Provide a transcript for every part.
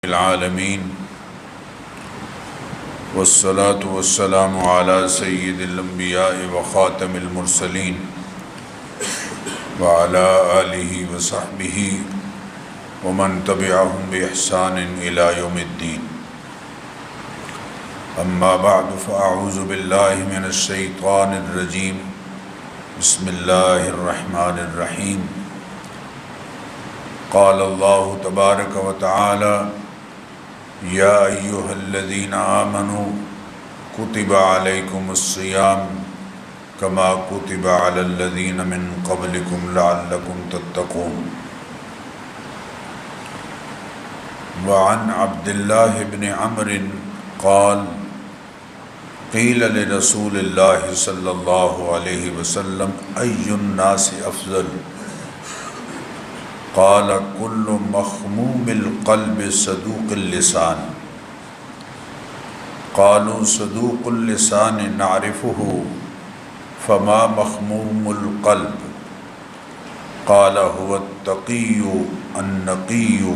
العالمین والصلاة والسلام على سید الانبیاء وخاتم المرسلین وعلى آلہ وصحبہ ومن تبعہم بإحسان إلی یوم الدین اما بعد فاعوذ باللہ من الشیطان الرجیم بسم اللہ الرحمن الرحیم قال اللہ تبارک و تعالی یا ایہا الذین آمنوا کتب علیکم الصیام کما کتب علی الذین من قبلکم لعلکم تتقون وعن عبد اللہ بن عمرو قال قیل لرسول اللہ صلی اللہ علیہ وسلم ای الناس افضل قال كل مخموم القلب صدوق اللسان قالوا صدوق اللسان نعرفه فما مخموم القلب قال هو التقي النقي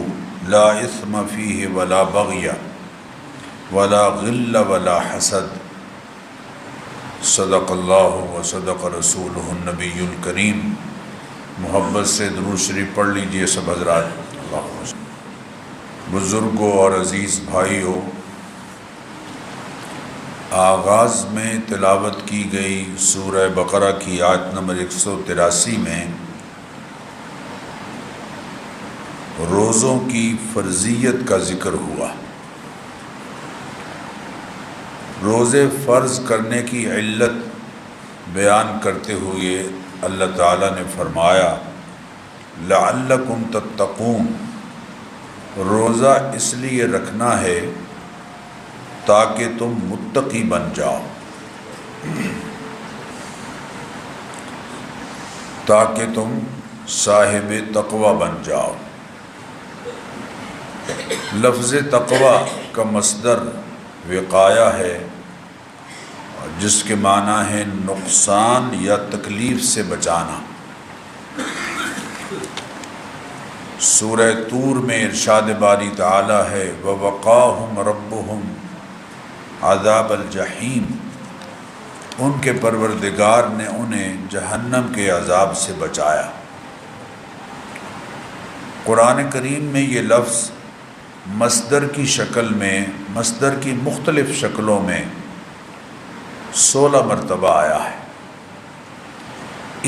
لا إثم فيه ولا بغي ولا غل ولا حسد صدق اللہ وصدق رسولہ النبی الکریم۔ محبت سے درود شریف پڑھ لیجئے سب حضرات۔ اللہم صل۔ بزرگوں اور عزیز بھائیوں، آغاز میں تلاوت کی گئی سورہ بقرہ کی آیت نمبر 183 میں روزوں کی فرضیت کا ذکر ہوا۔ روزے فرض کرنے کی علت بیان کرتے ہوئے اللہ تعالیٰ نے فرمایا لعلکم تتقون، روزہ اس لیے رکھنا ہے تاکہ تم متقی بن جاؤ، تاکہ تم صاحب تقوی بن جاؤ۔ لفظ تقوی کا مصدر وقایہ ہے جس کے معنی ہے نقصان یا تکلیف سے بچانا۔ سورہ طور میں ارشاد باری تعالی ہے وَوَقَاهُمْ رَبُّهُمْ عَذَابَ الْجَحِيمِ، ان کے پروردگار نے انہیں جہنم کے عذاب سے بچایا۔ قرآن کریم میں یہ لفظ مصدر کی شکل میں، مصدر کی مختلف شکلوں میں 16 مرتبہ آیا ہے۔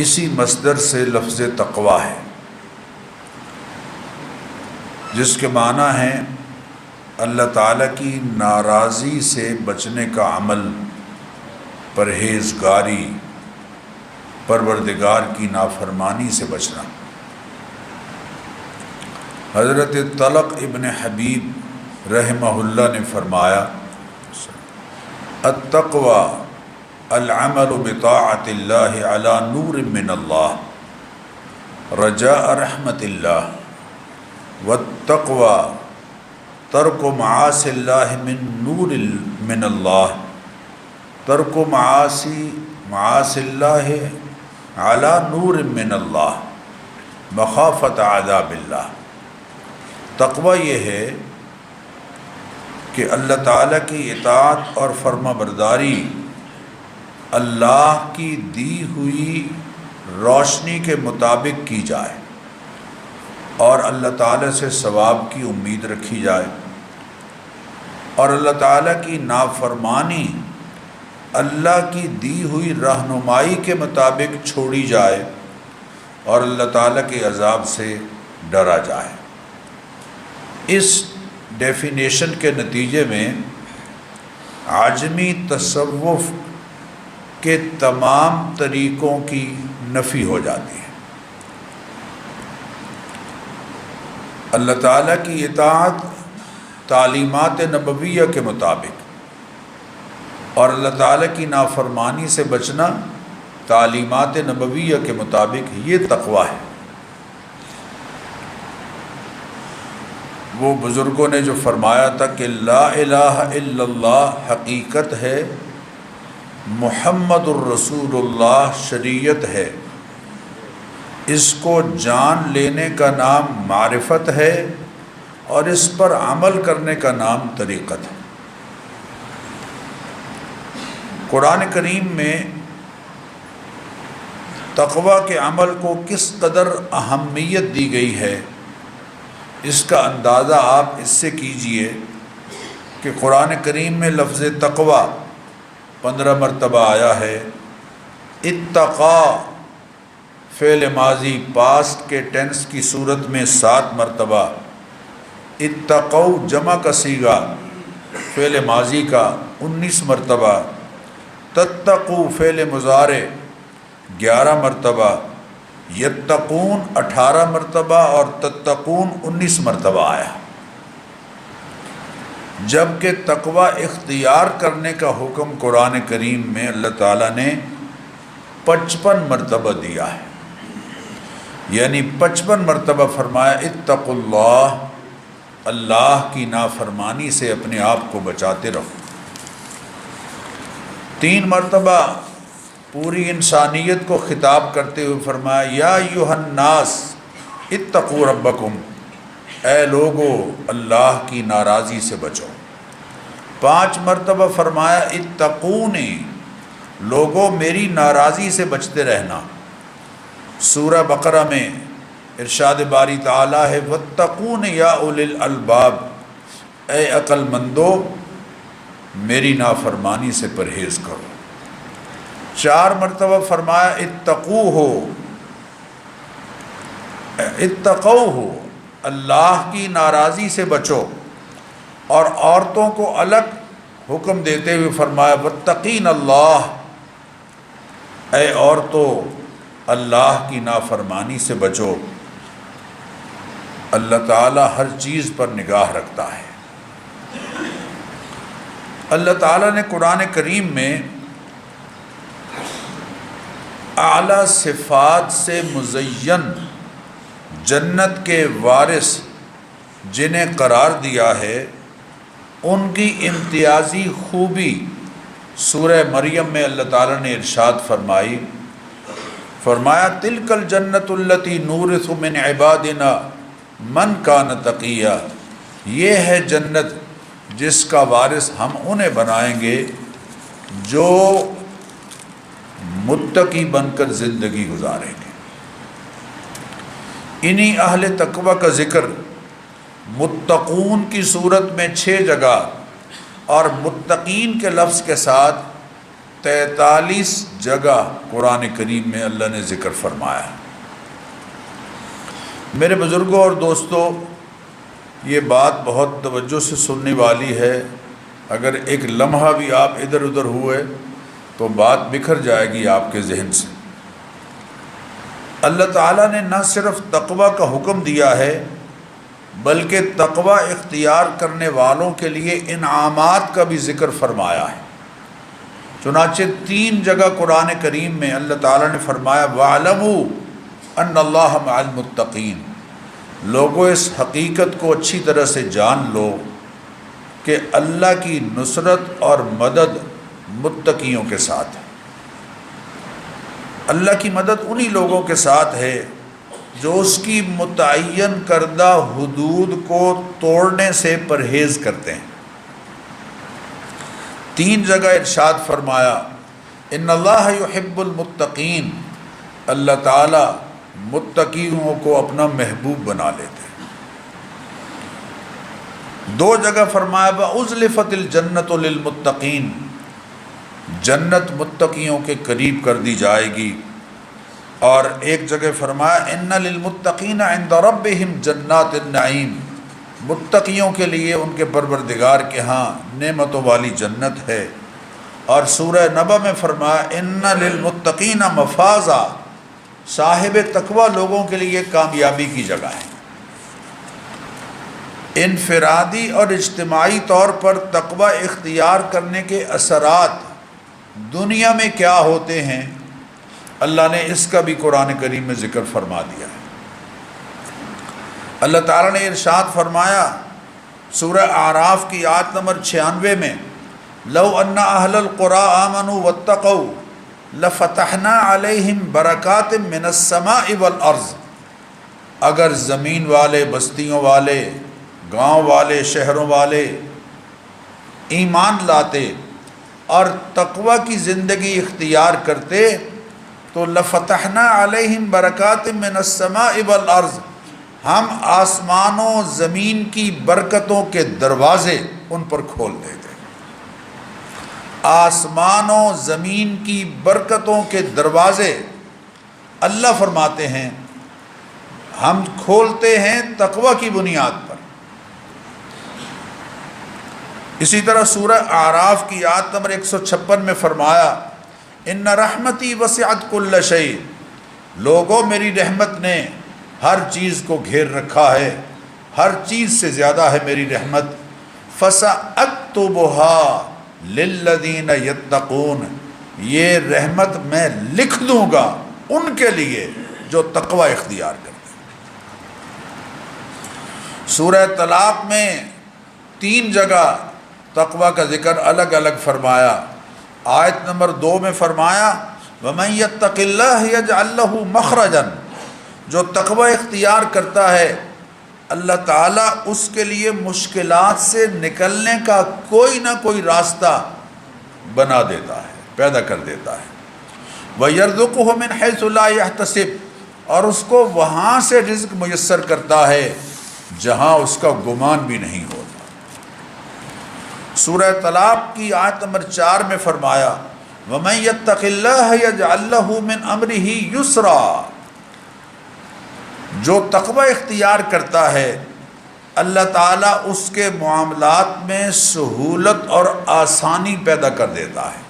اسی مصدر سے لفظ تقوی ہے جس کے معنی ہے اللہ تعالیٰ کی ناراضی سے بچنے کا عمل، پرہیزگاری، پروردگار کی نافرمانی سے بچنا۔ حضرت طلق ابن حبیب رحمہ اللہ نے فرمایا التقوی العمل بطاعت اللہ علی نور من اللہ رجاء رحمت اللہ والتقوی ترک معاصی اللہ من نور من اللہ ترک معاصی اللہ علی نور من اللہ مخافت عذاب اللہ۔ تقوی یہ ہے کہ اللہ تعالیٰ کی اطاعت اور فرما برداری اللہ کی دی ہوئی روشنی کے مطابق کی جائے اور اللہ تعالیٰ سے ثواب کی امید رکھی جائے، اور اللہ تعالیٰ کی نافرمانی اللہ کی دی ہوئی رہنمائی کے مطابق چھوڑی جائے اور اللہ تعالیٰ کے عذاب سے ڈرا جائے۔ اس ڈیفینیشن کے نتیجے میں عجمی تصوف کے تمام طریقوں کی نفی ہو جاتی ہے۔ اللہ تعالیٰ کی اطاعت تعلیمات نبویہ کے مطابق اور اللہ تعالیٰ کی نافرمانی سے بچنا تعلیمات نبویہ کے مطابق، یہ تقوی ہے۔ وہ بزرگوں نے جو فرمایا تھا کہ لا الہ الا اللہ حقیقت ہے، محمد الرسول اللہ شریعت ہے، اس کو جان لینے کا نام معرفت ہے اور اس پر عمل کرنے کا نام طریقت ہے۔ قرآن کریم میں تقوی کے عمل کو کس قدر اہمیت دی گئی ہے، اس کا اندازہ آپ اس سے کیجئے کہ قرآن کریم میں لفظ تقوی 15 مرتبہ آیا ہے۔ اتقا فعل ماضی پاسٹ کے ٹینس کی صورت میں 7 مرتبہ، اتقوا جمع کا صیغہ فعل ماضی کا 19 مرتبہ، تتقوا فعل مضارع 11 مرتبہ، یتقون 18 مرتبہ اور تتقون 19 مرتبہ آیا۔ جبکہ تقوی اختیار کرنے کا حکم قرآن کریم میں اللہ تعالیٰ نے 55 مرتبہ دیا ہے، یعنی 55 مرتبہ فرمایا اتقوا اللہ، اللہ کی نافرمانی سے اپنے آپ کو بچاتے رہو۔ 3 مرتبہ پوری انسانیت کو خطاب کرتے ہوئے فرمایا یا ایھا الناس اتقوا ربکم، اے لوگو اللہ کی ناراضی سے بچو۔ 5 مرتبہ فرمایا اتقونی، لوگو میری ناراضی سے بچتے رہنا۔ سورہ بقرہ میں ارشاد باری تعالیٰ ہے واتقون یا اولی الالباب، اے عقل مندو میری نافرمانی سے پرہیز کرو۔ 4 مرتبہ فرمایا اتقوہ، اللہ کی ناراضی سے بچو، اور عورتوں کو الگ حکم دیتے ہوئے فرمایا واتقین اللہ، اے عورتوں اللہ کی نافرمانی سے بچو۔ اللہ تعالیٰ ہر چیز پر نگاہ رکھتا ہے۔ اللہ تعالیٰ نے قرآن کریم میں اعلیٰ صفات سے مزین جنت کے وارث جنہیں قرار دیا ہے، ان کی امتیازی خوبی سورہ مریم میں اللہ تعالیٰ نے ارشاد فرمایا تلک الجنت التی نورث من عبادنا من کان تقیا، یہ ہے جنت جس کا وارث ہم انہیں بنائیں گے جو متقی بن کر زندگی گزاریں گے۔ انہی اہل تقوی کا ذکر متقون کی صورت میں 6 جگہ اور متقین کے لفظ کے ساتھ 43 جگہ قرآن کریم میں اللہ نے ذکر فرمایا۔ میرے بزرگوں اور دوستوں، یہ بات بہت توجہ سے سننے والی ہے، اگر ایک لمحہ بھی آپ ادھر ادھر ہوئے تو بات بکھر جائے گی آپ کے ذہن سے۔ اللہ تعالیٰ نے نہ صرف تقوی کا حکم دیا ہے بلکہ تقوی اختیار کرنے والوں کے لیے انعامات کا بھی ذکر فرمایا ہے۔ چنانچہ 3 جگہ قرآن کریم میں اللہ تعالیٰ نے فرمایا وَاعْلَمُوا أَنَّ اللَّهَ مَعَ الْمُتَّقِينَ، لوگوں اس حقیقت کو اچھی طرح سے جان لو کہ اللہ کی نصرت اور مدد متقیوں کے ساتھ ہے۔ اللہ کی مدد انہی لوگوں کے ساتھ ہے جو اس کی متعین کردہ حدود کو توڑنے سے پرہیز کرتے ہیں۔ 3 جگہ ارشاد فرمایا ان اللہ یحب المتقین، اللہ تعالی متقیوں کو اپنا محبوب بنا لیتے ہیں۔ 2 جگہ فرمایا وَأُزْلِفَتِ الْجَنَّةُ لِلْمُتَّقِينَ، جنت متقیوں کے قریب کر دی جائے گی۔ اور ایک جگہ فرمایا ان للمتقین عند ربہم جنات النعیم، متقیوں کے لیے ان کے پروردگار کے ہاں نعمتوں والی جنت ہے۔ اور سورہ نبأ میں فرمایا ان للمتقین مفازا، صاحب تقوی لوگوں کے لیے کامیابی کی جگہ ہے۔ انفرادی اور اجتماعی طور پر تقوی اختیار کرنے کے اثرات دنیا میں کیا ہوتے ہیں، اللہ نے اس کا بھی قرآن کریم میں ذکر فرما دیا ہے۔ اللہ تعالیٰ نے ارشاد فرمایا سورہ اعراف کی آیت نمبر 96 میں لو ان اہل القری آمنوا واتقوا لفتحنا علیہم برکات من السماء والارض، اگر زمین والے بستیوں والے گاؤں والے شہروں والے ایمان لاتے اور تقوی کی زندگی اختیار کرتے تو لفتحنا علیہم برکات من السماء والارض، ہم آسمان و زمین کی برکتوں کے دروازے ان پر کھول دیتے۔ آسمان و زمین کی برکتوں کے دروازے اللہ فرماتے ہیں ہم کھولتے ہیں تقوی کی بنیاد پر۔ اسی طرح سورہ اعراف کی آیت نمبر 156 میں فرمایا ان رحمتی وسعت کل شیء، لوگوں میری رحمت نے ہر چیز کو گھیر رکھا ہے، ہر چیز سے زیادہ ہے میری رحمت۔ فسأکتبها للذین یتقون، یہ رحمت میں لکھ دوں گا ان کے لیے جو تقوی اختیار کرتے ہیں۔ سورہ طلاق میں 3 جگہ تقوی کا ذکر الگ الگ فرمایا۔ آیت نمبر 2 میں فرمایا وَمَن يَتَّقِ اللَّهَ يَجْعَل لَّهُ مَخْرَجًا، جو تقوی اختیار کرتا ہے اللہ تعالیٰ اس کے لیے مشکلات سے نکلنے کا کوئی نہ کوئی راستہ بنا دیتا ہے، پیدا کر دیتا ہے۔ وَيَرْزُقُهُ مِنْ حَيْثُ لَا يَحْتَسِبُ، اور اس کو وہاں سے رزق میسر کرتا ہے جہاں اس کا گمان بھی نہیں ہوتا۔ سورہ طلاق کی آیت نمبر 4 میں فرمایا وَمَن يَتَّقِ اللَّهَ يَجْعَل لَّهُ مِنْ أَمْرِهِ يُسْرًا، جو تقوی اختیار کرتا ہے اللہ تعالیٰ اس کے معاملات میں سہولت اور آسانی پیدا کر دیتا ہے۔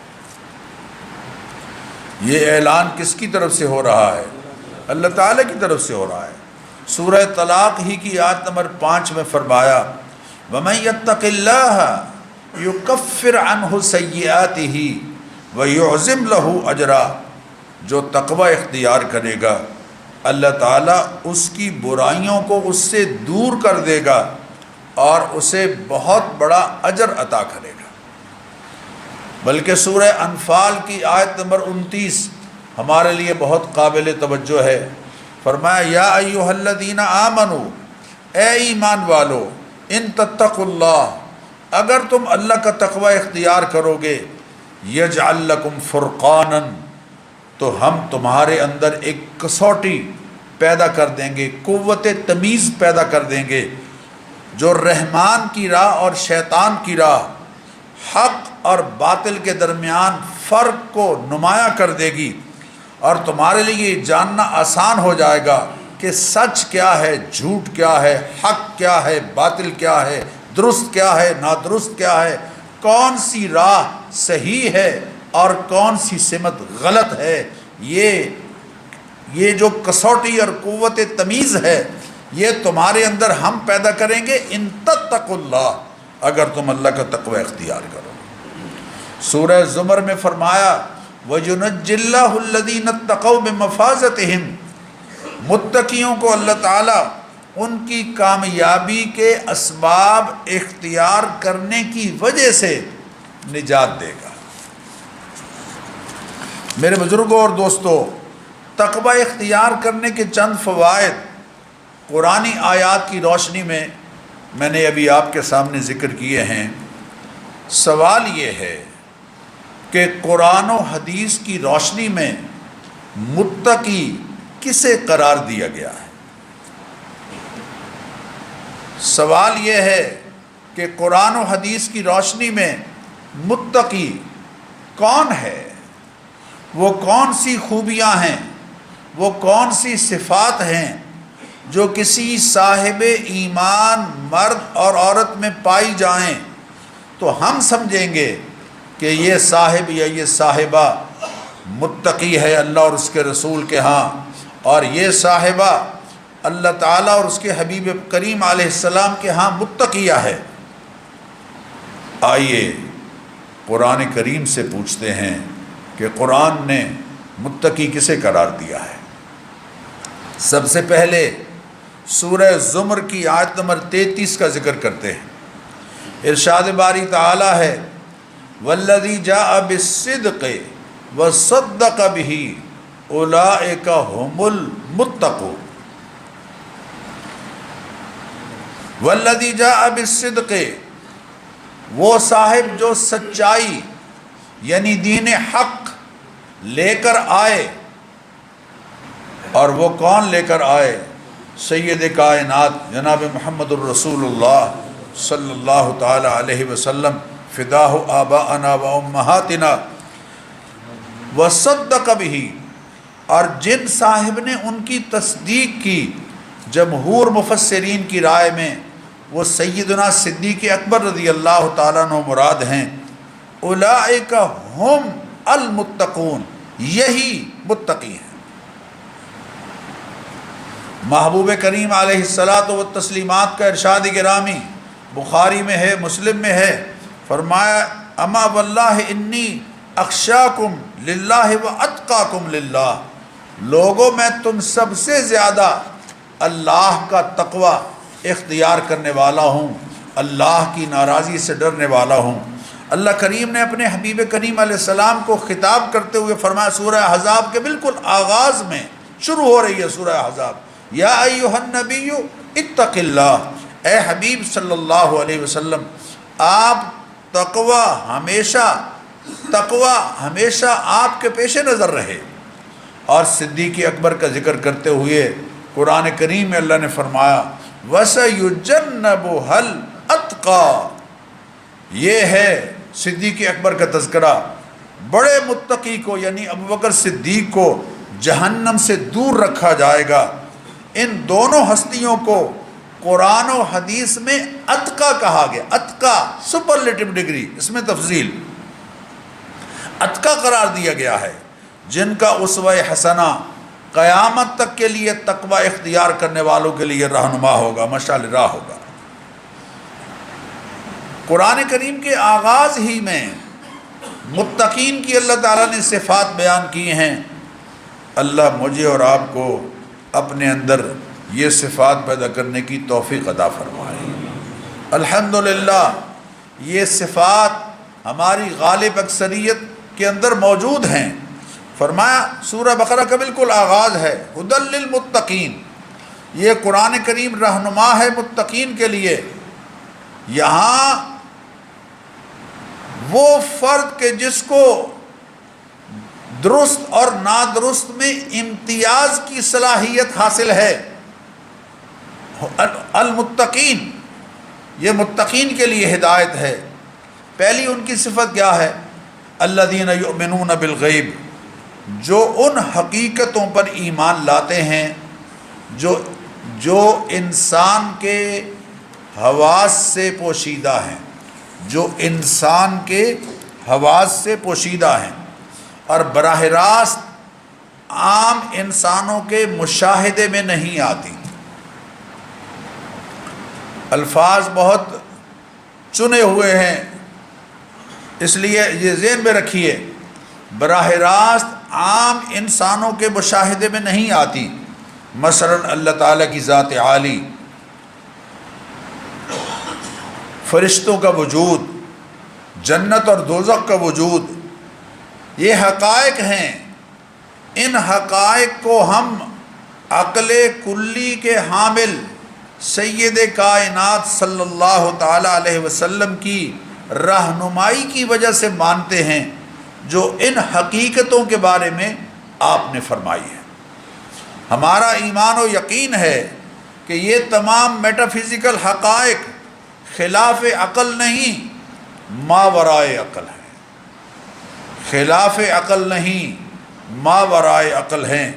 یہ اعلان کس کی طرف سے ہو رہا ہے؟ اللہ تعالیٰ کی طرف سے ہو رہا ہے۔ سورہ طلاق ہی کی آیت نمبر 5 میں فرمایا وَمَن يَتَّقِ اللَّهَ يُكَفِّرْ عَنْهُ سَيِّئَاتِهِ وَيُعْظِمْ لَهُ أَجْرًا، جو تقوی اختیار کرے گا اللہ تعالیٰ اس کی برائیوں کو اس سے دور کر دے گا اور اسے بہت بڑا اجر عطا کرے گا۔ بلکہ سورہ انفال کی آیت نمبر 29 ہمارے لیے بہت قابل توجہ ہے۔ فرمایا یا ایھا الذین آمنوا، اے ایمان والو، ان تتقوا اللہ، اگر تم اللہ کا تقوی اختیار کرو گے، یجعل لکم فرقانا، تو ہم تمہارے اندر ایک کسوٹی پیدا کر دیں گے، قوت تمیز پیدا کر دیں گے، جو رحمان کی راہ اور شیطان کی راہ، حق اور باطل کے درمیان فرق کو نمایاں کر دے گی، اور تمہارے لیے یہ جاننا آسان ہو جائے گا کہ سچ کیا ہے، جھوٹ کیا ہے، حق کیا ہے، باطل کیا ہے، درست کیا ہے، نادرست کیا ہے، کون سی راہ صحیح ہے اور کون سی سمت غلط ہے۔ یہ جو کسوٹی اور قوت تمیز ہے یہ تمہارے اندر ہم پیدا کریں گے ان تتقوا اللہ، اگر تم اللہ کا تقوی اختیار کرو۔ سورہ زمر میں فرمایا وَيُنَجِّ اللَّهُ الَّذِينَ اتَّقَوْا بِمَفَازَتِهِمْ، متقیوں کو اللہ تعالیٰ ان کی کامیابی کے اسباب اختیار کرنے کی وجہ سے نجات دے گا۔ میرے بزرگوں اور دوستو، تقوی اختیار کرنے کے چند فوائد قرآنی آیات کی روشنی میں نے ابھی آپ کے سامنے ذکر کیے ہیں۔ سوال یہ ہے کہ قرآن و حدیث کی روشنی میں متقی کسے قرار دیا گیا ہے؟ سوال یہ ہے کہ قرآن و حدیث کی روشنی میں متقی کون ہے؟ وہ کون سی خوبیاں ہیں، وہ کون سی صفات ہیں جو کسی صاحب ایمان مرد اور عورت میں پائی جائیں تو ہم سمجھیں گے کہ یہ صاحب یا یہ صاحبہ متقی ہے اللہ اور اس کے رسول کے ہاں، اور یہ صاحبہ اللہ تعالیٰ اور اس کے حبیب کریم علیہ السلام کے ہاں متقیہ ہے۔ آئیے قرآن کریم سے پوچھتے ہیں کہ قرآن نے متقی کسے قرار دیا ہے۔ سب سے پہلے سورہ زمر کی آیت نمبر 33 کا ذکر کرتے ہیں۔ ارشاد باری تعالیٰ ہے والذی جاء بالصدق وصدق به اولئک هم المتقون۔ والذی جاء بالصدق، وہ صاحب جو سچائی یعنی دین حق لے کر آئے، اور وہ کون لے کر آئے؟ سید کائنات جناب محمد الرسول اللہ صلی اللہ تعالی علیہ وسلم، فداہ آباءنا و امہاتنا، وصدق بہ، اور جن صاحب نے ان کی تصدیق کی جمہور مفسرین کی رائے میں وہ سیدنا صدیق اکبر رضی اللہ تعالیٰ عنہ مراد ہیں۔ اولئک ہم المتقون، یہی متقی ہیں۔ محبوب کریم علیہ الصلاۃ والتسلیمات کا ارشاد گرامی بخاری میں ہے، مسلم میں ہے، فرمایا اما واللہ انی اخشاکم للہ و اتقاکم للہ، لوگوں میں تم سب سے زیادہ اللہ کا تقوی اختیار کرنے والا ہوں، اللہ کی ناراضی سے ڈرنے والا ہوں۔ اللہ کریم نے اپنے حبیب کریم علیہ السلام کو خطاب کرتے ہوئے فرمایا، سورہ احزاب کے بالکل آغاز میں شروع ہو رہی ہے سورہ احزاب، یا ایھا النبی اتق اللہ، اے حبیب صلی اللہ علیہ وسلم آپ تقوی ہمیشہ آپ کے پیش نظر رہے۔ اور صدیق اکبر کا ذکر کرتے ہوئے قرآن کریم میں اللہ نے فرمایا وَسَيُجَنَّبُهَا الْأَتْقَى، یہ ہے صدیق اکبر کا تذکرہ، بڑے متقی کو یعنی ابوبکر صدیق کو جہنم سے دور رکھا جائے گا۔ ان دونوں ہستیوں کو قرآن و حدیث میں اتقا کہا گیا، اتقا سپرلیٹو ڈگری، اس میں تفضیل، اتقا قرار دیا گیا ہے، جن کا اسوہ حسنہ قیامت تک کے لیے تقوی اختیار کرنے والوں کے لیے رہنما ہوگا، مشعل راہ ہوگا۔ قرآن کریم کے آغاز ہی میں متقین کی اللہ تعالیٰ نے صفات بیان کی ہیں۔ اللہ مجھے اور آپ کو اپنے اندر یہ صفات پیدا کرنے کی توفیق عطا فرمائے۔ الحمدللہ یہ صفات ہماری غالب اکثریت کے اندر موجود ہیں۔ فرمایا سورہ بقرہ کا بالکل آغاز ہے ھدی للمتقین، یہ قرآن کریم رہنما ہے متقین کے لیے۔ یہاں وہ فرد کے جس کو درست اور نادرست میں امتیاز کی صلاحیت حاصل ہے، المتقین، یہ متقین کے لیے ہدایت ہے۔ پہلی ان کی صفت کیا ہے؟ الذین یؤمنون بالغیب، جو ان حقیقتوں پر ایمان لاتے ہیں جو انسان کے حواس سے پوشیدہ ہیں، جو انسان کے حواس سے پوشیدہ ہیں اور براہ راست عام انسانوں کے مشاہدے میں نہیں آتی۔ الفاظ بہت چنے ہوئے ہیں، اس لیے یہ ذہن میں رکھیے، براہ راست عام انسانوں کے مشاہدے میں نہیں آتی۔ مثلا اللہ تعالیٰ کی ذات عالی، فرشتوں کا وجود، جنت اور دوزخ کا وجود، یہ حقائق ہیں۔ ان حقائق کو ہم عقل کلی کے حامل سید کائنات صلی اللہ تعالیٰ علیہ وسلم کی رہنمائی کی وجہ سے مانتے ہیں، جو ان حقیقتوں کے بارے میں آپ نے فرمائی ہے۔ ہمارا ایمان و یقین ہے کہ یہ تمام میٹافزیکل حقائق خلاف عقل نہیں، ماورائے عقل ہے، خلاف عقل نہیں، ماورائے عقل ہیں،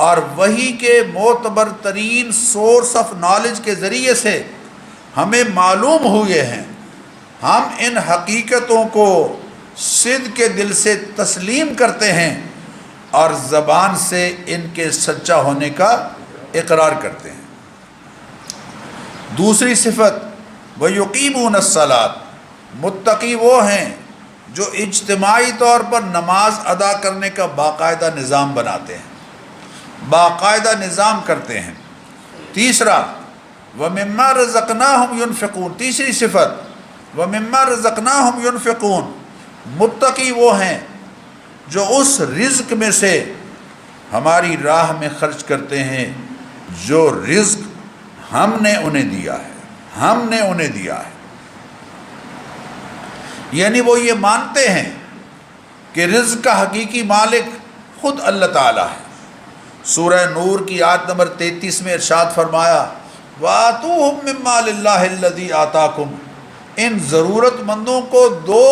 اور وہی کے معتبر ترین سورس آف نالج کے ذریعے سے ہمیں معلوم ہوئے ہیں۔ ہم ان حقیقتوں کو صدق کے دل سے تسلیم کرتے ہیں اور زبان سے ان کے سچا ہونے کا اقرار کرتے ہیں۔ دوسری صفت وَيُقِيمُونَ الصَّلَاةَ، متقی وہ ہیں جو اجتماعی طور پر نماز ادا کرنے کا باقاعدہ نظام بناتے ہیں، باقاعدہ نظام کرتے ہیں۔ تیسرا وَمِمَّا رَزَقْنَاهُمْ يُنْفِقُونَ، تیسری صفت وَمِمَّا رَزَقْنَاهُمْ يُنْفِقُونَ، متقی وہ ہیں جو اس رزق میں سے ہماری راہ میں خرچ کرتے ہیں جو رزق ہم نے انہیں دیا ہے۔ ہم نے انہیں دیا ہے۔ یعنی وہ یہ مانتے ہیں کہ رزق کا حقیقی مالک خود اللہ تعالیٰ ہے۔ سورہ نور کی آیت نمبر 33 میں ارشاد فرمایا وَآتُوهُم مِّن مَّالِ اللَّهِ الَّذِي آتَاكُمْ، ان ضرورت مندوں کو دو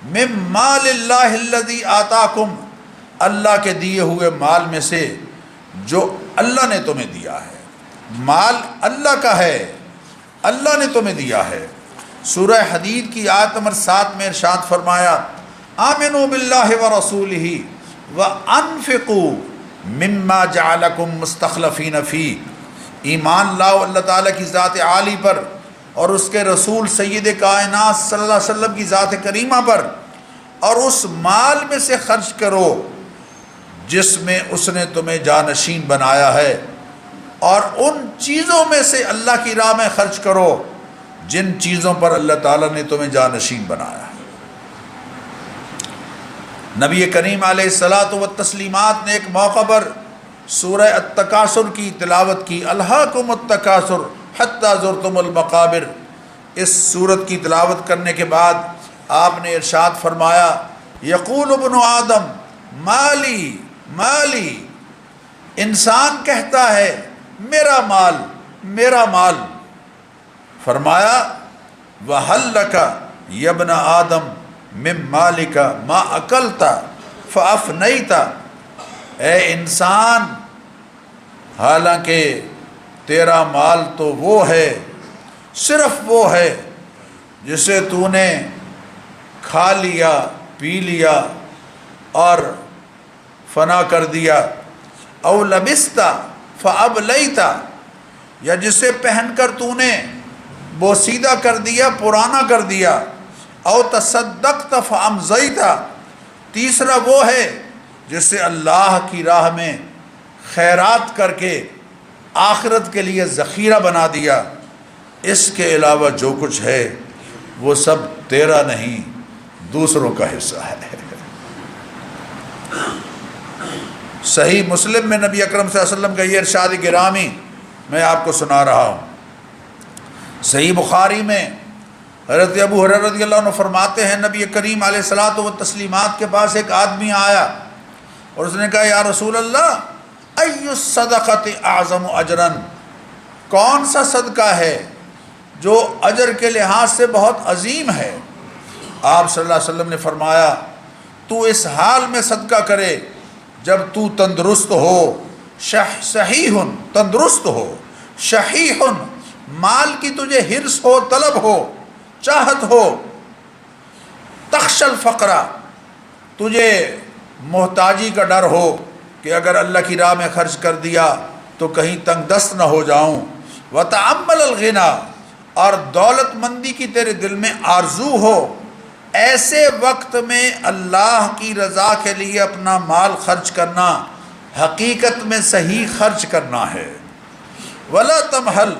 مِّن مَّالِ اللَّهِ الَّذِي آتَاكُمْ، اللہ کے دیے ہوئے مال میں سے جو اللہ نے تمہیں دیا ہے۔ مال اللہ کا ہے، اللہ نے تمہیں دیا ہے۔ سورہ حدید کی آیت نمبر 7 میں ارشاد فرمایا آمنوا باللہ ورسولہ وانفقوا مما جعلکم مستخلفین فیہ، ایمان لاؤ اللہ تعالیٰ کی ذات عالی پر اور اس کے رسول سید کائنات صلی اللہ علیہ وسلم کی ذات کریمہ پر، اور اس مال میں سے خرچ کرو جس میں اس نے تمہیں جانشین بنایا ہے، اور ان چیزوں میں سے اللہ کی راہ میں خرچ کرو جن چیزوں پر اللہ تعالیٰ نے تمہیں جانشین بنایا ہے۔ نبی کریم علیہ الصلاۃ والتسلیمات نے ایک موقع پر سورہ التکاثر کی تلاوت کی، الہاکم التکاثر حتی زرتم المقابر۔ اس سورت کی تلاوت کرنے کے بعد آپ نے ارشاد فرمایا یقول ابن آدم مالی مالی، انسان کہتا ہے میرا مال میرا مال۔ فرمایا وَهَلْ لَكَ يَا ابْنَ آدم مِن مَالِكَ مَا أَكَلْتَ فَأَفْنَيْتَ، اے انسان حالانکہ تیرا مال تو وہ ہے، صرف وہ ہے جسے تو نے کھا لیا پی لیا اور فنا کر دیا، او لبست فأبلیت، یا جسے پہن کر تو نے بوسیدہ کر دیا پرانا کر دیا، او تصدقت فامضیت، تیسرا وہ ہے جسے اللہ کی راہ میں خیرات کر کے آخرت کے لیے ذخیرہ بنا دیا۔ اس کے علاوہ جو کچھ ہے وہ سب تیرا نہیں دوسروں کا حصہ ہے۔ صحیح مسلم میں نبی اکرم صلی اللہ علیہ وسلم کا یہ ارشاد گرامی میں آپ کو سنا رہا ہوں۔ صحیح بخاری میں حضرت ابو ہریرہ رضی اللہ عنہ فرماتے ہیں نبی کریم علیہ الصلاۃ والتسلیمات کے پاس ایک آدمی آیا اور اس نے کہا یا رسول اللہ ای الصدقۃ اعظم اجرا، کون سا صدقہ ہے جو اجر کے لحاظ سے بہت عظیم ہے؟ آپ صلی اللہ علیہ وسلم نے فرمایا تو اس حال میں صدقہ کرے جب تو تندرست ہو، صحیح تندرست ہو، شحیح مال کی تجھے حرص ہو، طلب ہو، چاہت ہو، تخشى الفقر تجھے محتاجی کا ڈر ہو کہ اگر اللہ کی راہ میں خرچ کر دیا تو کہیں تنگ دست نہ ہو جاؤں، وتأمل الغنى اور دولت مندی کی تیرے دل میں آرزو ہو، ایسے وقت میں اللہ کی رضا کے لیے اپنا مال خرچ کرنا حقیقت میں صحیح خرچ کرنا ہے۔ ولا تمہل،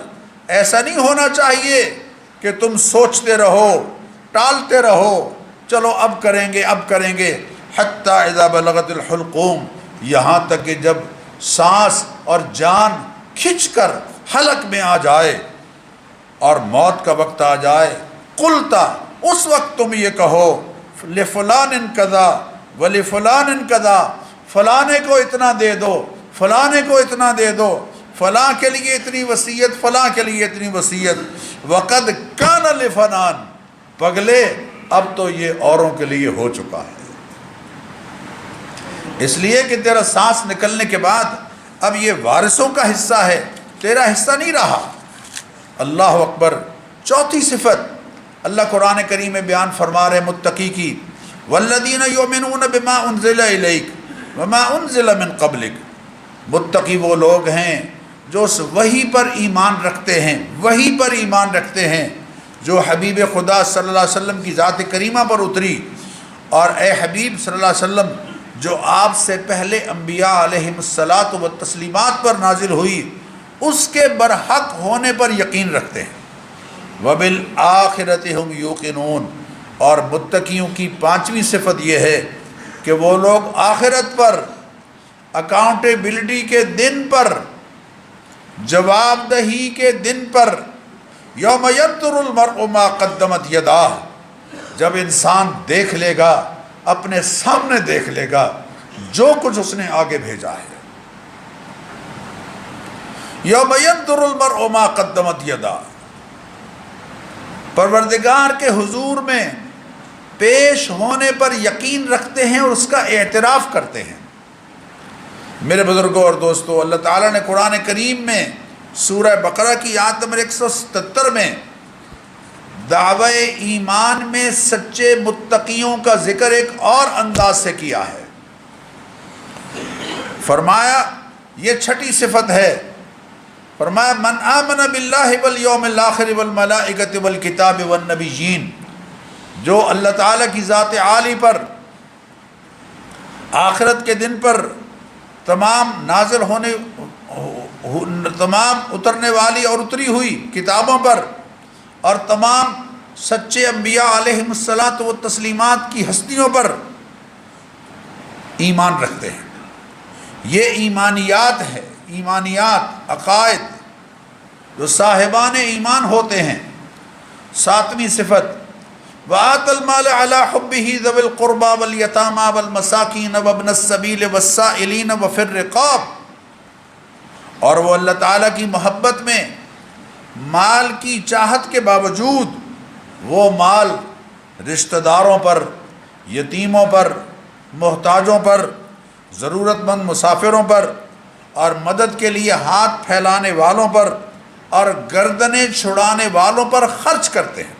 ایسا نہیں ہونا چاہیے کہ تم سوچتے رہو ٹالتے رہو چلو اب کریں گے اب کریں گے، حتی اذا بلغت الحلقوم، یہاں تک کہ جب سانس اور جان کھنچ کر حلق میں آ جائے اور موت کا وقت آ جائے، قلتا، اس وقت تم یہ کہو لفلان کذا ولفلان کذا، فلانے کو اتنا دے دو فلانے کو اتنا دے دو، فلاں کے لیے اتنی وصیت فلاں کے لیے اتنی وصیت، وقد کان لفلان، پگلے اب تو یہ اوروں کے لیے ہو چکا ہے۔ اس لیے کہ تیرا سانس نکلنے کے بعد اب یہ وارثوں کا حصہ ہے، تیرا حصہ نہیں رہا۔ اللہ اکبر۔ چوتھی صفت اللہ قرآن کریم میں بیان فرما رہے متقی کی، والذین یؤمنون بما انزل الیک وما انزل من قبلک، متقی وہ لوگ ہیں جو اس وحی پر ایمان رکھتے ہیں، وحی پر ایمان رکھتے ہیں جو حبیب خدا صلی اللہ علیہ وسلم کی ذات کریمہ پر اتری، اور اے حبیب صلی اللہ علیہ وسلم جو آپ سے پہلے انبیاء علیہم الصلاۃ والتسلیمات پر نازل ہوئی اس کے برحق ہونے پر یقین رکھتے ہیں۔ وبالآخرۃ ہم یوقنون، اور متقیوں کی پانچویں صفت یہ ہے کہ وہ لوگ آخرت پر، اکاؤنٹیبلٹی کے دن پر، جواب دہی کے دن پر یوم ینظر المرء ما قدمت یداہ، جب انسان دیکھ لے گا، اپنے سامنے دیکھ لے گا جو کچھ اس نے آگے بھیجا ہے۔ یوم ینظر المرء ما قدمت یداہ، پروردگار کے حضور میں پیش ہونے پر یقین رکھتے ہیں اور اس کا اعتراف کرتے ہیں۔ میرے بزرگوں اور دوستو، اللہ تعالیٰ نے قرآن کریم میں سورہ بقرہ کی آیت نمبر 177 میں دعوی ایمان میں سچے متقیوں کا ذکر ایک اور انداز سے کیا ہے۔ فرمایا یہ چھٹی صفت ہے، فرمایا من آمن باللہ والیوم الآخر والملائکۃ والکتاب والنبیین، جو اللہ تعالیٰ کی ذات عالی پر، آخرت کے دن پر، تمام اترنے والی اور اتری ہوئی کتابوں پر اور تمام سچے انبیاء علیہم الصلاۃ والتسلیمات کی ہستیوں پر ایمان رکھتے ہیں۔ یہ ایمانیات ہے، ایمانیات، عقائد جو صاحبان ایمان ہوتے ہیں۔ ساتویں صفت وآت المال علی حبہ ذوی القربى والیتامى والمساکین وابن السبیل والسائلین وفی الرقاب، اور وہ اللہ تعالیٰ کی محبت میں مال کی چاہت کے باوجود وہ مال رشتہ داروں پر، یتیموں پر، محتاجوں پر، ضرورت مند مسافروں پر اور مدد کے لیے ہاتھ پھیلانے والوں پر اور گردنیں چھڑانے والوں پر خرچ کرتے ہیں۔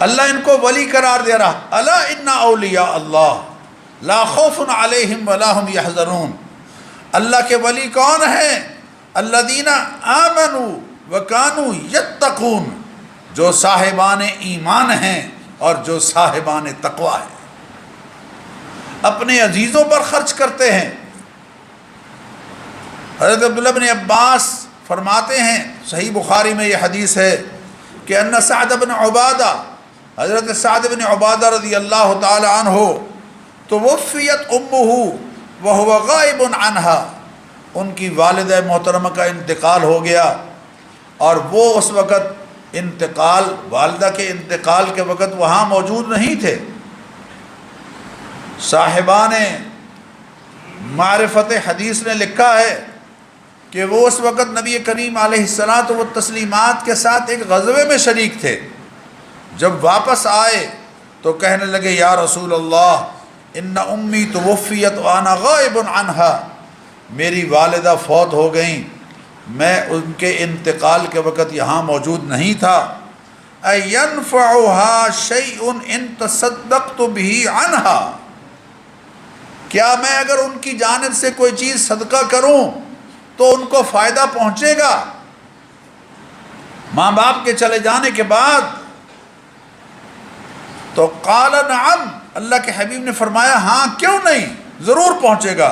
اللہ ان کو ولی قرار دے رہا، الا ان اولیاء اللہ لا خوف علیہم ولا هم یحزنون۔ اللہ کے ولی کون ہیں؟ الذین آمنوا وکانوا یتقون، جو صاحبان ایمان ہیں اور جو صاحبان تقوی ہیں، اپنے عزیزوں پر خرچ کرتے ہیں۔ حضرت عبداللہ بن عباس فرماتے ہیں، صحیح بخاری میں یہ حدیث ہے کہ ان سعد بن عبادہ، حضرت سعد بن عبادہ رضی اللہ تعالی عنہ، توفیت امہ وہو غائب عنہا، ان کی والدہ محترمہ کا انتقال ہو گیا اور وہ اس وقت والدہ کے انتقال کے وقت وہاں موجود نہیں تھے۔ صاحبان معرفت حدیث نے لکھا ہے کہ وہ اس وقت نبی کریم علیہ الصلاۃ والتسلیمات کے ساتھ ایک غزوے میں شریک تھے۔ جب واپس آئے تو کہنے لگے یا رسول اللہ ان امی توفیت وانا غائب عنہا، میری والدہ فوت ہو گئیں، میں ان کے انتقال کے وقت یہاں موجود نہیں تھا۔ اینفعها شیء ان تصدقت به عنہا، کیا میں اگر ان کی جانب سے کوئی چیز صدقہ کروں تو ان کو فائدہ پہنچے گا؟ ماں باپ کے چلے جانے کے بعد تو قال نعم، اللہ کے حبیب نے فرمایا ہاں کیوں نہیں، ضرور پہنچے گا۔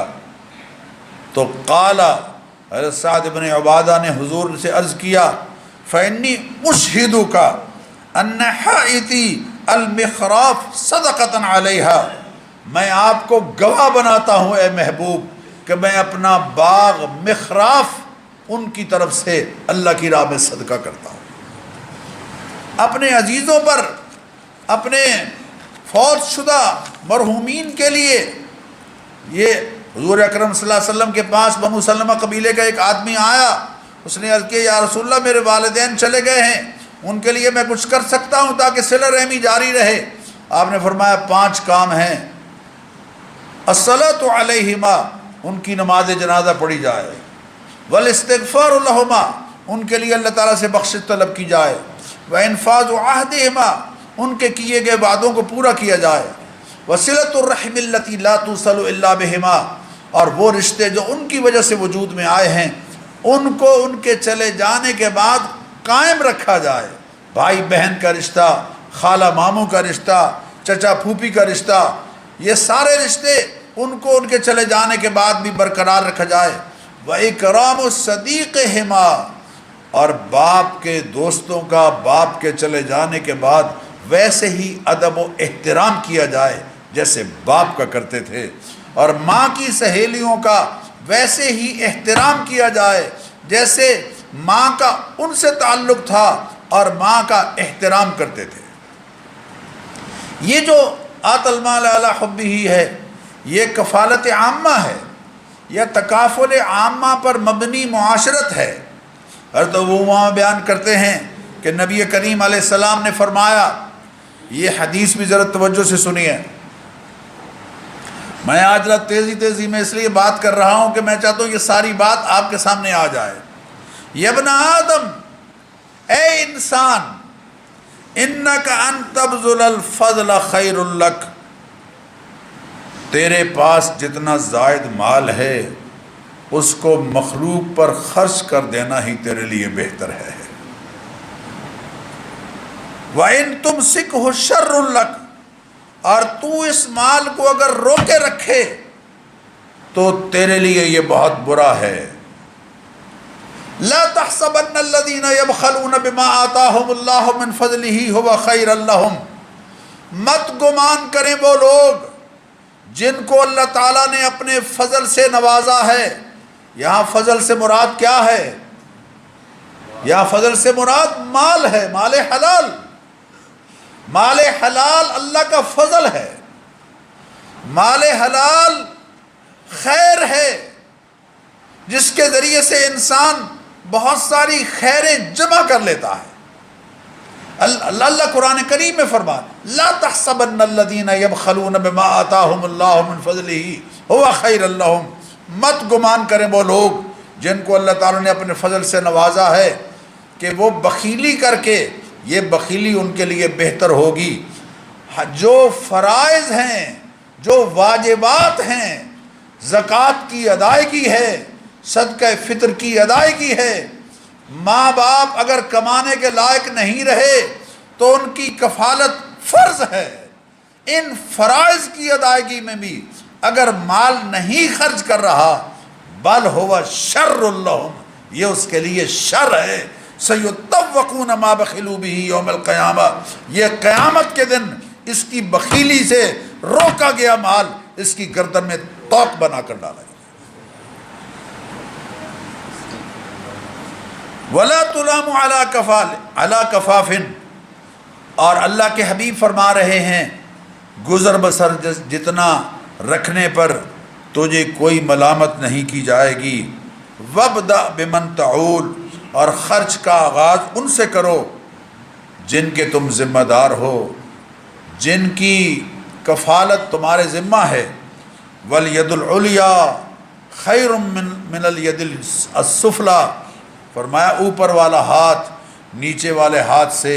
تو قال، حضرت سعد بن عبادہ نے حضور سے عرض کیا فإنی اشہدک ان حائطی المخراف صدقۃ علیہا، میں آپ کو گواہ بناتا ہوں اے محبوب کہ میں اپنا باغ مخراف ان کی طرف سے اللہ کی راہ میں صدقہ کرتا ہوں۔ اپنے عزیزوں پر، اپنے فوت شدہ مرحومین کے لیے۔ یہ حضور اکرم صلی اللہ علیہ وسلم کے پاس بنو سلمہ قبیلے کا ایک آدمی آیا، اس نے عرض کیا یا رسول اللہ میرے والدین چلے گئے ہیں، ان کے لیے میں کچھ کر سکتا ہوں تاکہ صلہ رحمی جاری رہے؟ آپ نے فرمایا 5 کام ہیں، الصلاۃ علیہما، ان کی نماز جنازہ پڑھی جائے، والاستغفار لہما، ان کے لیے اللہ تعالیٰ سے بخشش طلب کی جائے، وانفاذ عہدہما، ان کے کیے گئے وعدوں کو پورا کیا جائے، وصلۃ الرحم التی لا توصل الا بہما، اور وہ رشتے جو ان کی وجہ سے وجود میں آئے ہیں ان کو ان کے چلے جانے کے بعد قائم رکھا جائے۔ بھائی بہن کا رشتہ، خالہ ماموں کا رشتہ، چچا پھوپھی کا رشتہ، یہ سارے رشتے ان کو ان کے چلے جانے کے بعد بھی برقرار رکھا جائے۔ وَإِكْرَامُ صَدِيقِهِمَا، اور باپ کے دوستوں کا باپ کے چلے جانے کے بعد ویسے ہی ادب و احترام کیا جائے جیسے باپ کا کرتے تھے، اور ماں کی سہیلیوں کا ویسے ہی احترام کیا جائے جیسے ماں کا ان سے تعلق تھا اور ماں کا احترام کرتے تھے۔ یہ جو آت المال علی حبہ ہے، یہ کفالت عامہ ہے، یا تکافل عامہ پر مبنی معاشرت ہے۔ حضرت ابو امامہ بیان کرتے ہیں کہ نبی کریم علیہ السلام نے فرمایا، یہ حدیث بھی ذرا توجہ سے سنیے، میں آج رات تیزی میں اس لیے بات کر رہا ہوں کہ میں چاہتا ہوں یہ ساری بات آپ کے سامنے آ جائے۔ یا ابن آدم، اے انسان، انک ان تبذل الفضل خیر لک، تیرے پاس جتنا زائد مال ہے اس کو مخلوق پر خرچ کر دینا ہی تیرے لیے بہتر ہے۔ وَإِن تُمْسِكْهُ شَرٌّ لَكَ، اور تو اس مال کو اگر روکے رکھے تو تیرے لیے یہ بہت برا ہے۔ لا تحسبن الذين يبخلون بما آتاهم الله من فضله هو خير لهم، مت گمان کریں وہ لوگ جن کو اللہ تعالیٰ نے اپنے فضل سے نوازا ہے۔ یہاں فضل سے مراد کیا ہے؟ یہاں فضل سے مراد مال ہے، مال حلال۔ مال حلال اللہ کا فضل ہے، مال حلال خیر ہے جس کے ذریعے سے انسان بہت ساری خیریں جمع کر لیتا ہے۔ اللہ قرآن کریم میں فرما، لا تحسبن الذین یبخلون بما آتاہم اللہ من فضلہ هو خیر لہم، مت گمان کریں وہ لوگ جن کو اللہ تعالیٰ نے اپنے فضل سے نوازا ہے کہ وہ بخیلی کر کے، یہ بخیلی ان کے لیے بہتر ہوگی۔ جو فرائض ہیں، جو واجبات ہیں، زکوٰۃ کی ادائیگی ہے، صدقہ فطر کی ادائیگی ہے، ماں باپ اگر کمانے کے لائق نہیں رہے تو ان کی کفالت فرض ہے۔ ان فرائض کی ادائیگی میں بھی اگر مال نہیں خرچ کر رہا، بل ہوا شر لہم، یہ اس کے لیے شر ہے۔ سیطوقون ما بخلوا بہ یوم القیامہ، یہ قیامت کے دن اس کی بخیلی سے روکا گیا مال اس کی گردن میں توق بنا کر ڈالا گیا۔ ولا تلام علی کفاف، اور اللہ کے حبیب فرما رہے ہیں گزر بسر جتنا رکھنے پر تجھے کوئی ملامت نہیں کی جائے گی۔ وابدأ بمن تعول، اور خرچ کا آغاز ان سے کرو جن کے تم ذمہ دار ہو، جن کی کفالت تمہارے ذمہ ہے۔ والید العلیٰ خیر من الید السفلیٰ، فرمایا اوپر والا ہاتھ نیچے والے ہاتھ سے،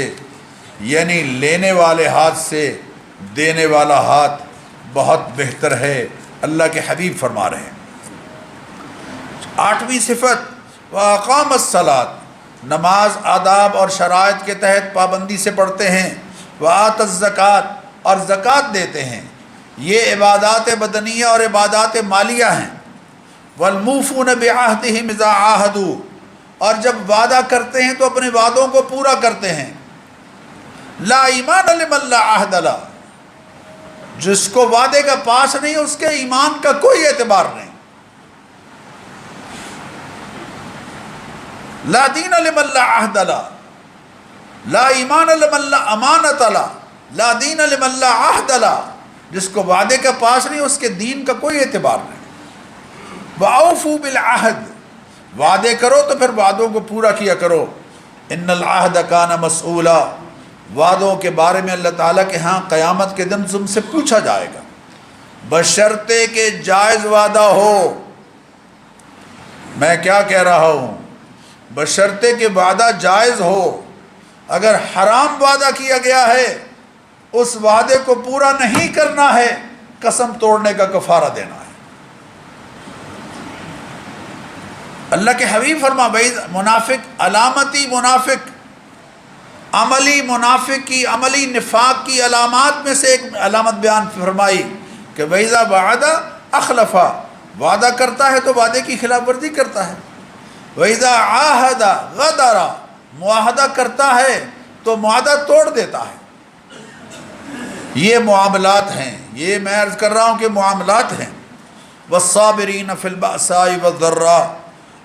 یعنی لینے والے ہاتھ سے دینے والا ہاتھ بہت بہتر ہے، اللہ کے حبیب فرما رہے ہیں۔ 8ویں صفت، وَأَقَامَ الصَّلَاةَ، نماز آداب اور شرائط کے تحت پابندی سے پڑھتے ہیں۔ وَآتَ الزَّكَاةَ، اور زکوٰۃ دیتے ہیں۔ یہ عبادات بدنیہ اور عبادات مالیہ ہیں۔ وَالْمُوفُونَ بِعَهْدِهِمْ إِذَا عَاهَدُوا، اور جب وعدہ کرتے ہیں تو اپنے وعدوں کو پورا کرتے ہیں۔ لا ایمان لمن لا عہد لہ، جس کو وعدے کا پاس نہیں اس کے ایمان کا کوئی اعتبار نہیں۔ لا دین لمن لا عہد لہ، لا ایمان لمن لا امانت لہ، لا دین لمن لا عہد لہ، جس کو وعدے کا پاس نہیں اس کے دین کا کوئی اعتبار نہیں۔ وَأَوْفُوا بِالْعَهْدِ، وعدے کرو تو پھر وعدوں کو پورا کیا کرو۔ ان العہد کان مسئولا، وعدوں کے بارے میں اللہ تعالیٰ کے ہاں قیامت کے دن تم سے پوچھا جائے گا، بشرطے کہ جائز وعدہ ہو۔ میں کیا کہہ رہا ہوں؟ بشرطے کہ وعدہ جائز ہو۔ اگر حرام وعدہ کیا گیا ہے اس وعدے کو پورا نہیں کرنا ہے، قسم توڑنے کا کفارہ دینا ہے۔ اللہ کے حبیب فرما منافق، علامتی منافق، عملی منافق کی، عملی نفاق کی علامات میں سے ایک علامت بیان فرمائی کہ وَإِذَا وَعَدَ أَخْلَفَ، وعدہ کرتا ہے تو وعدے کی خلاف ورزی کرتا ہے۔ وَإِذَا عَاهَدَ غَدَرَ، معاہدہ کرتا ہے تو معاہدہ توڑ دیتا ہے۔ یہ معاملات ہیں، یہ میں عرض کر رہا ہوں کہ معاملات ہیں۔ وَالصَّابِرِينَ فِي الْبَأْسَاءِ وَالضَّرَّاءِ،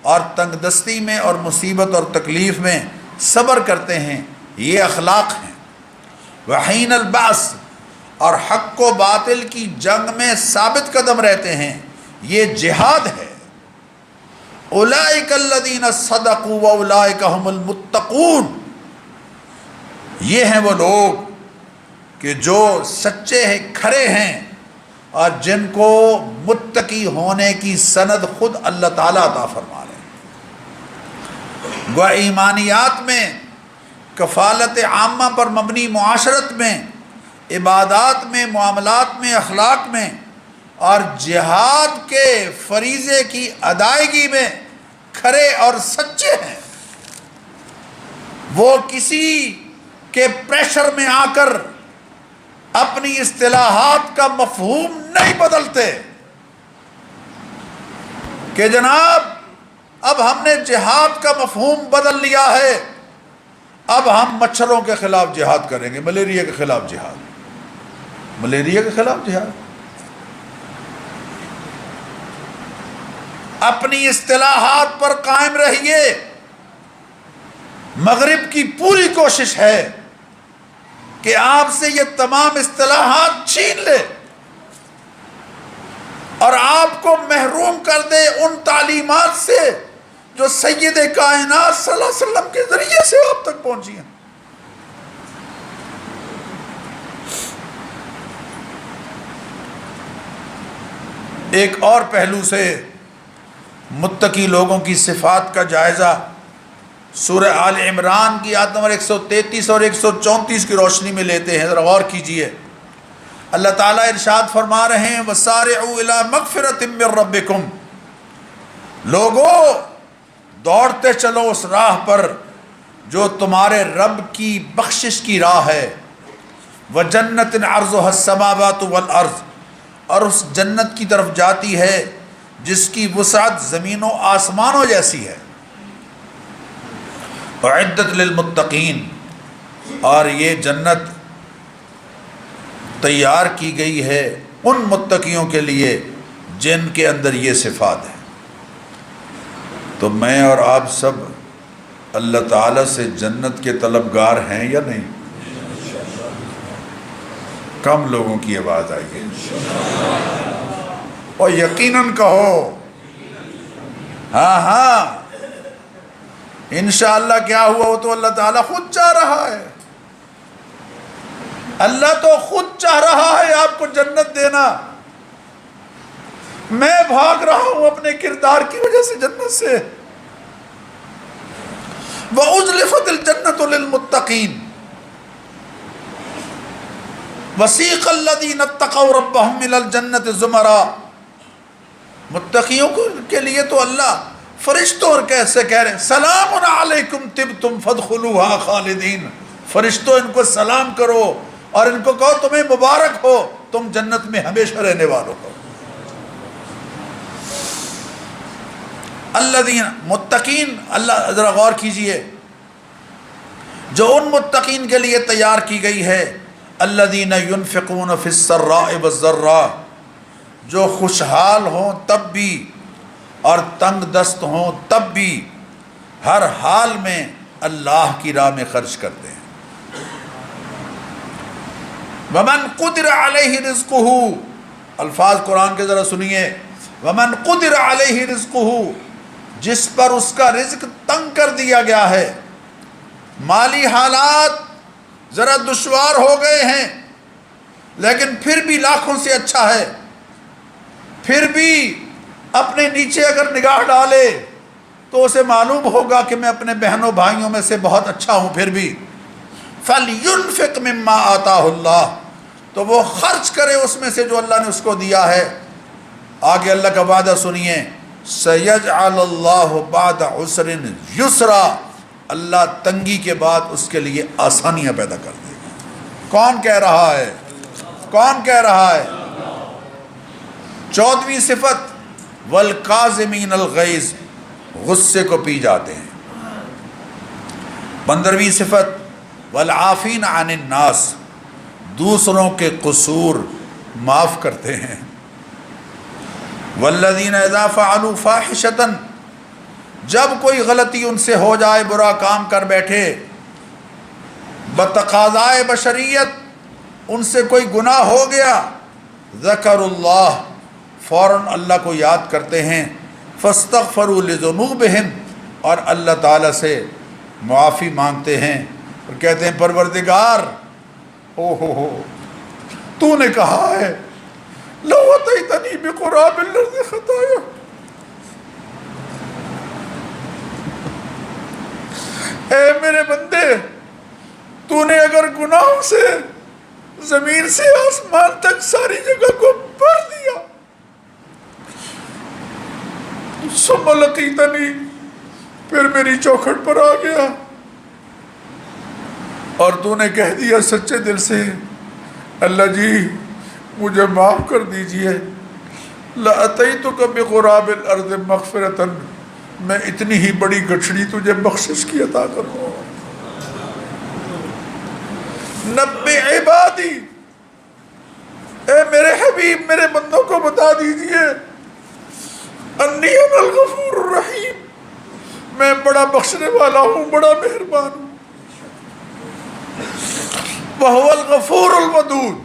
اور تنگ دستی میں اور مصیبت اور تکلیف میں صبر کرتے ہیں، یہ اخلاق ہیں۔ وحین البعث، اور حق و باطل کی جنگ میں ثابت قدم رہتے ہیں، یہ جہاد ہے۔ اولئک الذین صدقوا واولئک هم المتقون، یہ ہیں وہ لوگ کہ جو سچے ہیں، کھرے ہیں، اور جن کو متقی ہونے کی سند خود اللہ تعالیٰ عطا فرما رہے ہیں۔ گویا ایمانیات میں، کفالت عامہ پر مبنی معاشرت میں، عبادات میں، معاملات میں، اخلاق میں، اور جہاد کے فریضے کی ادائیگی میں کھرے اور سچے ہیں۔ وہ کسی کے پریشر میں آ کر اپنی اصطلاحات کا مفہوم نہیں بدلتے کہ جناب اب ہم نے جہاد کا مفہوم بدل لیا ہے، اب ہم مچھروں کے خلاف جہاد کریں گے، ملیریا کے خلاف جہاد، ملیریا کے خلاف جہاد۔ اپنی اصطلاحات پر قائم رہیے۔ مغرب کی پوری کوشش ہے کہ آپ سے یہ تمام اصطلاحات چھین لے اور آپ کو محروم کر دے ان تعلیمات سے جو سید کائنات صلی اللہ علیہ وسلم کے ذریعے سے آپ تک پہنچی ہیں۔ ایک اور پہلو سے متقی لوگوں کی صفات کا جائزہ سورہ آل عمران کی آیت نمبر 133 اور 134 کی روشنی میں لیتے ہیں، ذرا غور کیجئے۔ اللہ تعالیٰ ارشاد فرما رہے ہیں وَسَارِعُوا إِلَىٰ مَغْفِرَةٍ مِّن رَبِّكُمْ، لوگو دوڑتے چلو اس راہ پر جو تمہارے رب کی بخشش کی راہ ہے، وَجَنَّةٍ عَرْضُهَا السَّمَاوَاتُ وَالْأَرْضُ، اور اس جنت کی طرف جاتی ہے جس کی وسعت زمین و آسمانوں جیسی ہے، اعدت للمتقین، اور یہ جنت تیار کی گئی ہے ان متقیوں کے لیے جن کے اندر یہ صفات ہے۔ تو میں اور آپ سب اللہ تعالیٰ سے جنت کے طلبگار ہیں یا نہیں؟ کم لوگوں کی آواز آئی ہے، اور یقیناً کہو ہاں ہاں انشاءاللہ۔ کیا ہوا؟ وہ تو اللہ تعالیٰ خود چاہ رہا ہے، اللہ تو خود چاہ رہا ہے آپ کو جنت دینا۔ میں بھاگ رہا ہوں اپنے کردار کی وجہ سے جنت سے۔ وَأُزْلِفَتِ الْجَنَّةُ لِلْمُتَّقِينَ وَسِيقَ الَّذِينَ اتَّقَوْا رَبَّهُمْ إِلَى الْجَنَّةِ زُمَرًا، متقیوں کے لیے تو اللہ فرشتوں اور کیسے کہہ رہے ہیں سلام علیکم طبتم فادخلوها خالدین، فرشتوں ان کو سلام کرو اور ان کو کہو تمہیں مبارک ہو، تم جنت میں ہمیشہ رہنے والوں ہو۔ الذین متقین، اللہ ذرا غور کیجئے، جو ان متقین کے لیے تیار کی گئی ہے الذین ينفقون فی السراء والضراء، جو خوشحال ہوں تب بھی اور تنگ دست ہوں تب بھی ہر حال میں اللہ کی راہ میں خرچ کرتے ہیں۔ وَمَنْ قُدِرَ عَلَيْهِ رِزْقُهُ، الفاظ قرآن کے ذرا سنیے، وَمَنْ قُدِرَ عَلَيْهِ رِزْقُهُ، جس پر اس کا رزق تنگ کر دیا گیا ہے، مالی حالات ذرا دشوار ہو گئے ہیں لیکن پھر بھی لاکھوں سے اچھا ہے، پھر بھی اپنے نیچے اگر نگاہ ڈالے تو اسے معلوم ہوگا کہ میں اپنے بہنوں بھائیوں میں سے بہت اچھا ہوں، پھر بھی فَلْيُنْفِقْ مِمَّا آتَاهُ اللَّهُ، تو وہ خرچ کرے اس میں سے جو اللہ نے اس کو دیا ہے۔ آگے اللہ کا وعدہ سنیے، سَيَجْعَلَ اللَّهُ بَعْدَ عُسْرٍ يُسْرًا، اللہ تنگی کے بعد اس کے لیے آسانیاں پیدا کر دے گا۔ کون کہہ رہا ہے؟ کون کہہ رہا ہے؟ 14ویں صفت وَالْقَاظِمِينَ الْغَيْظَ، غصے کو پی جاتے ہیں۔ 15ویں صفت وَالْعَافِينَ عَنِ النَّاسِ، دوسروں کے قصور معاف کرتے ہیں۔ وَالَّذِينَ إِذَا فَعَلُوا فَاحِشَةً، جب کوئی غلطی ان سے ہو جائے، برا کام کر بیٹھے، بتقاضائے بشریت ان سے کوئی گناہ ہو گیا، ذکر اللہ، فوراً اللہ کو یاد کرتے ہیں، فاستغفروا لذنوبہم، اور اللہ تعالیٰ سے معافی مانگتے ہیں اور کہتے ہیں پروردگار، ہو تو نے کہا ہے لو اتیتنی بقراب الارض خطایا، اے میرے بندے، تو نے اگر گناہوں سے زمین سے آسمان تک ساری جگہ کو بھر دیا، ثم لقیتنی، پھر میری چوکھٹ پر آ گیا اور تو نے کہہ دیا سچے دل سے اللہ جی مجھے معاف کر دیجئے، لَأَتَيْتُكَ بِقُرَابِ الْأَرْضِ مَغْفِرَةً، میں اتنی ہی بڑی گٹھڑی تجھے بخشش کی عطا کروں۔ نبّئ عبادی، اے میرے حبیب میرے بندوں کو بتا دیجئے، انی انا الغفور الرحیم، میں بڑا بخشنے والا ہوں، بڑا مہربان ہوں۔ وَهُوَ الْغَفُورُ الْوَدُودُ،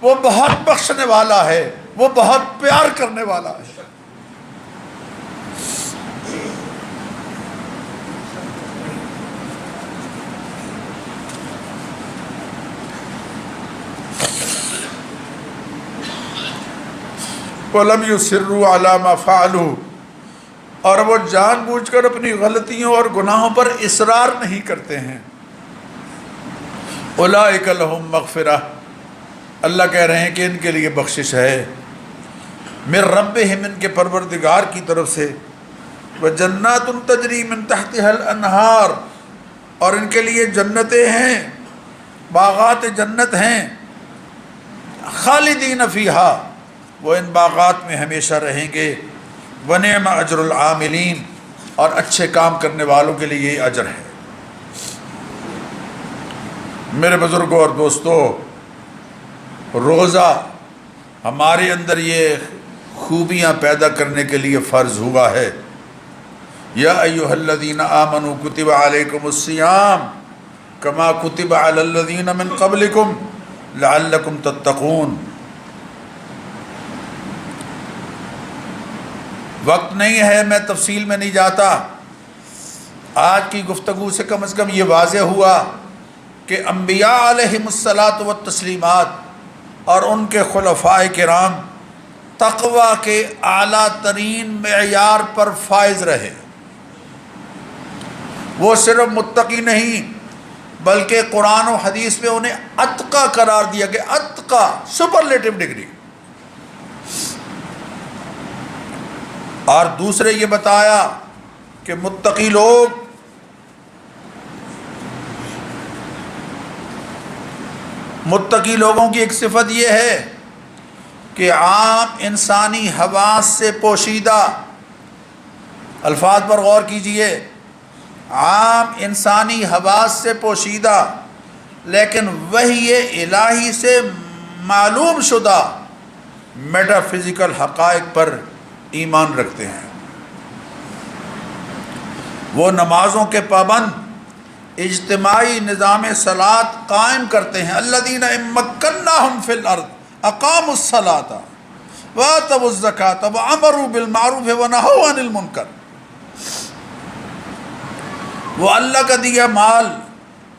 وہ بہت بخشنے والا ہے، وہ بہت پیار کرنے والا ہے۔ وَلَمْ يُصِرُّوا عَلَى مَا فَعَلُوا، اور وہ جان بوجھ کر اپنی غلطیوں اور گناہوں پر اصرار نہیں کرتے ہیں۔ اولئک لہم مغفرہ، اللہ کہہ رہے ہیں کہ ان کے لیے بخشش ہے، من ربہم، ان کے پروردگار کی طرف سے، وجنات تجری من تحتها الانہار، اور ان کے لیے جنتیں ہیں، باغات جنت ہیں، خالدین فیہا، وہ ان باغات میں ہمیشہ رہیں گے، ونعم اجر العاملین، اور اچھے کام کرنے والوں کے لیے یہ اجر ہے۔ میرے بزرگوں اور دوستو، روزہ ہمارے اندر یہ خوبیاں پیدا کرنے کے لیے فرض ہوا ہے۔ یا ایھا الذین آمنوا کتب علیکم الصیام کما کتب علی الذین من قبلکم لعلکم تتقون۔ وقت نہیں ہے، میں تفصیل میں نہیں جاتا، آج کی گفتگو سے کم از کم یہ واضح ہوا کہ انبیاء علیہم الصلاۃ والتسلیمات اور ان کے خلفاء کرام تقوی کے اعلیٰ ترین معیار پر فائز رہے۔ وہ صرف متقی نہیں بلکہ قرآن و حدیث میں انہیں اتقی قرار دیا کہ اتقی سپرلیٹو ڈگری، اور دوسرے یہ بتایا کہ متقی لوگ متقی لوگوں کی ایک صفت یہ ہے کہ عام انسانی حواس سے پوشیدہ، الفاظ پر غور کیجئے، عام انسانی حواس سے پوشیدہ لیکن وحی الہی سے معلوم شدہ میٹا فزیکل حقائق پر ایمان رکھتے ہیں۔ وہ نمازوں کے پابند، اجتماعی نظام صلاۃ قائم کرتے ہیں۔ الذین ان مکناہم فی الارض اقاموا الصلاۃ وآتوا الزکاۃ وامروا بالمعروف ونہوا عن المنکر۔ وہ اللہ کا دیا مال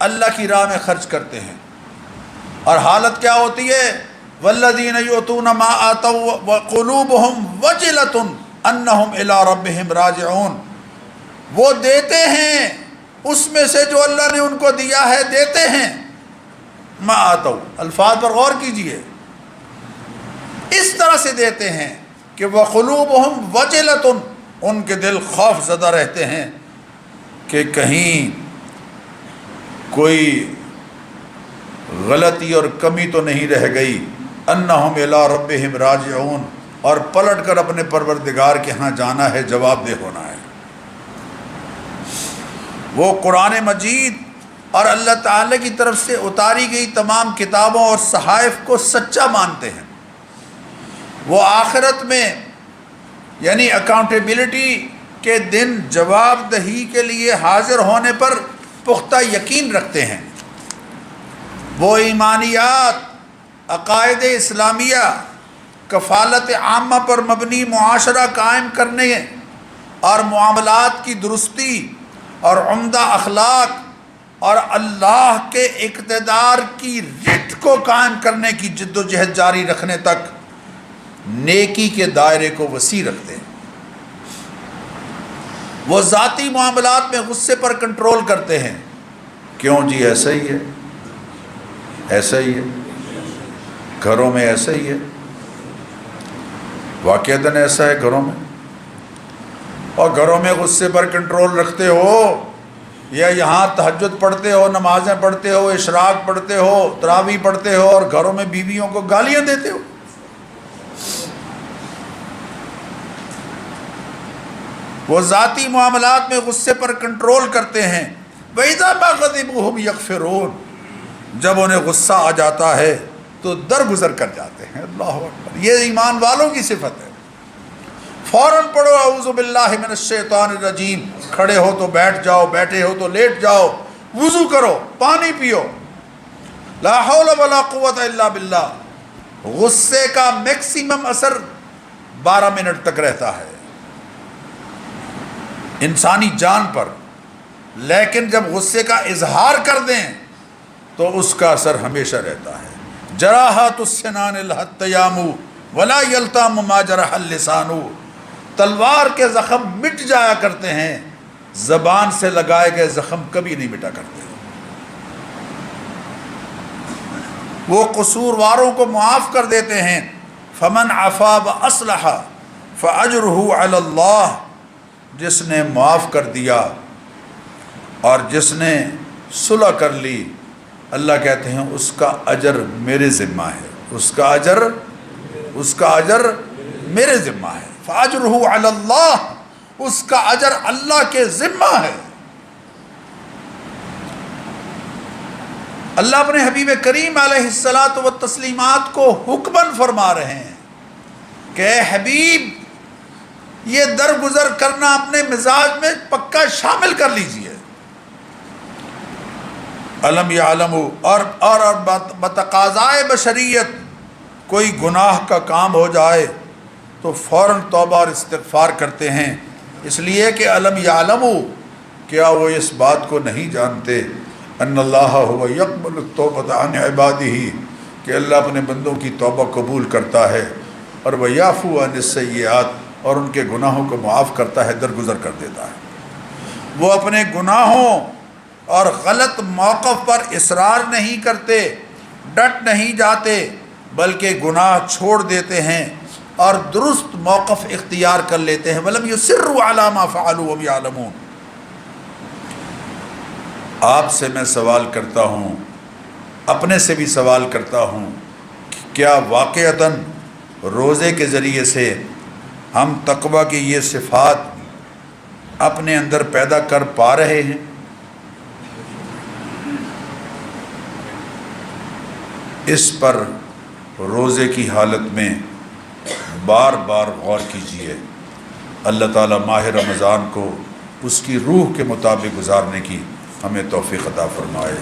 اللہ کی راہ میں خرچ کرتے ہیں، اور حالت کیا ہوتی ہے؟ والذین یؤتون ما آتوا وقلوبہم وجلۃ انہم الی ربہم راجعون۔ وہ دیتے ہیں اس میں سے جو اللہ نے ان کو دیا ہے، دیتے ہیں ما آتوا، الفاظ پر غور کیجئے، اس طرح سے دیتے ہیں کہ وقلوبہم وجلۃ، ان کے دل خوف زدہ رہتے ہیں کہ کہیں کوئی غلطی اور کمی تو نہیں رہ گئی، انہم الی ربہم راجعون، اور پلٹ کر اپنے پروردگار کے ہاں جانا ہے، جواب دہ ہونا ہے۔ وہ قرآن مجید اور اللہ تعالی کی طرف سے اتاری گئی تمام کتابوں اور صحائف کو سچا مانتے ہیں۔ وہ آخرت میں یعنی اکاؤنٹیبلٹی کے دن جواب دہی کے لیے حاضر ہونے پر پختہ یقین رکھتے ہیں۔ وہ ایمانیات، عقائد اسلامیہ، کفالت عامہ پر مبنی معاشرہ قائم کرنے اور معاملات کی درستی اور عمدہ اخلاق اور اللہ کے اقتدار کی رٹ کو قائم کرنے کی جد و جہد جاری رکھنے تک نیکی کے دائرے کو وسیع رکھتے ہیں۔ وہ ذاتی معاملات میں غصے پر کنٹرول کرتے ہیں۔ کیوں جی؟ ایسا ہی ہے، ایسا ہی ہے، گھروں میں ایسا ہی ہے، واقعتاً ایسا ہے گھروں میں۔ اور گھروں میں غصے پر کنٹرول رکھتے ہو یا یہاں تہجد پڑھتے ہو، نمازیں پڑھتے ہو، اشراق پڑھتے ہو، تراویح پڑھتے ہو، اور گھروں میں بیویوں کو گالیاں دیتے ہو۔ وہ ذاتی معاملات میں غصے پر کنٹرول کرتے ہیں۔ وَإِذَا مَا غَضِبُوا هُمْ يَغْفِرُونَ، جب انہیں غصہ آ جاتا ہے تو درگزر کر جاتے ہیں۔ اللہ اکبر، یہ ایمان والوں کی صفت ہے۔ فوراً پڑھو اعوذ باللہ من الشیطان الرجیم، کھڑے ہو تو بیٹھ جاؤ، بیٹھے ہو تو لیٹ جاؤ، وضو کرو، پانی پیو۔ لا حول ولا قوت الا باللہ۔ غصے کا میکسیمم اثر 12 منٹ تک رہتا ہے انسانی جان پر، لیکن جب غصے کا اظہار کر دیں تو اس کا اثر ہمیشہ رہتا ہے۔ جراحات السنان الحتیام ولا یلتام ما جرح اللسان، تلوار کے زخم مٹ جایا کرتے ہیں، زبان سے لگائے گئے زخم کبھی نہیں مٹا کرتے۔ وہ قصورواروں کو معاف کر دیتے ہیں۔ فمن عفا واصلح فاجرہ علی اللہ، جس نے معاف کر دیا اور جس نے صلح کر لی، اللہ کہتے ہیں اس کا اجر میرے ذمہ ہے، اس کا اجر میرے ذمہ ہے۔ فاجرہ علی اللہ، اس کا اجر اللہ کے ذمہ ہے۔ اللہ اپنے حبیب کریم علیہ الصلاۃ والتسلیمات کو حکماً فرما رہے ہیں کہ اے حبیب، یہ درگزر کرنا اپنے مزاج میں پکا شامل کر لیجئے۔ علم یعلم، اور بتقاضائے بشریت کوئی گناہ کا کام ہو جائے تو فوراً توبہ اور استغفار کرتے ہیں، اس لیے کہ علم یعلم، کیا وہ اس بات کو نہیں جانتے ان اللہ هو یقبل التوبۃ عن عبادہ، کہ اللہ اپنے بندوں کی توبہ قبول کرتا ہے، اور ویعفو عن السیئات، اور ان کے گناہوں کو معاف کرتا ہے، درگزر کر دیتا ہے۔ وہ اپنے گناہوں اور غلط موقف پر اصرار نہیں کرتے، ڈٹ نہیں جاتے، بلکہ گناہ چھوڑ دیتے ہیں اور درست موقف اختیار کر لیتے ہیں۔ وَلَمْ يُصِرُّوا عَلَى مَا فَعَلُوا وَهُمْ يَعْلَمُونَ۔ آپ سے میں سوال کرتا ہوں، اپنے سے بھی سوال کرتا ہوں، کہ کیا واقعتاً روزے کے ذریعے سے ہم تقویٰ کی یہ صفات اپنے اندر پیدا کر پا رہے ہیں؟ اس پر روزے کی حالت میں بار بار غور کیجیے۔ اللہ تعالیٰ ماہ رمضان کو اس کی روح کے مطابق گزارنے کی ہمیں توفیق عطا فرمائے۔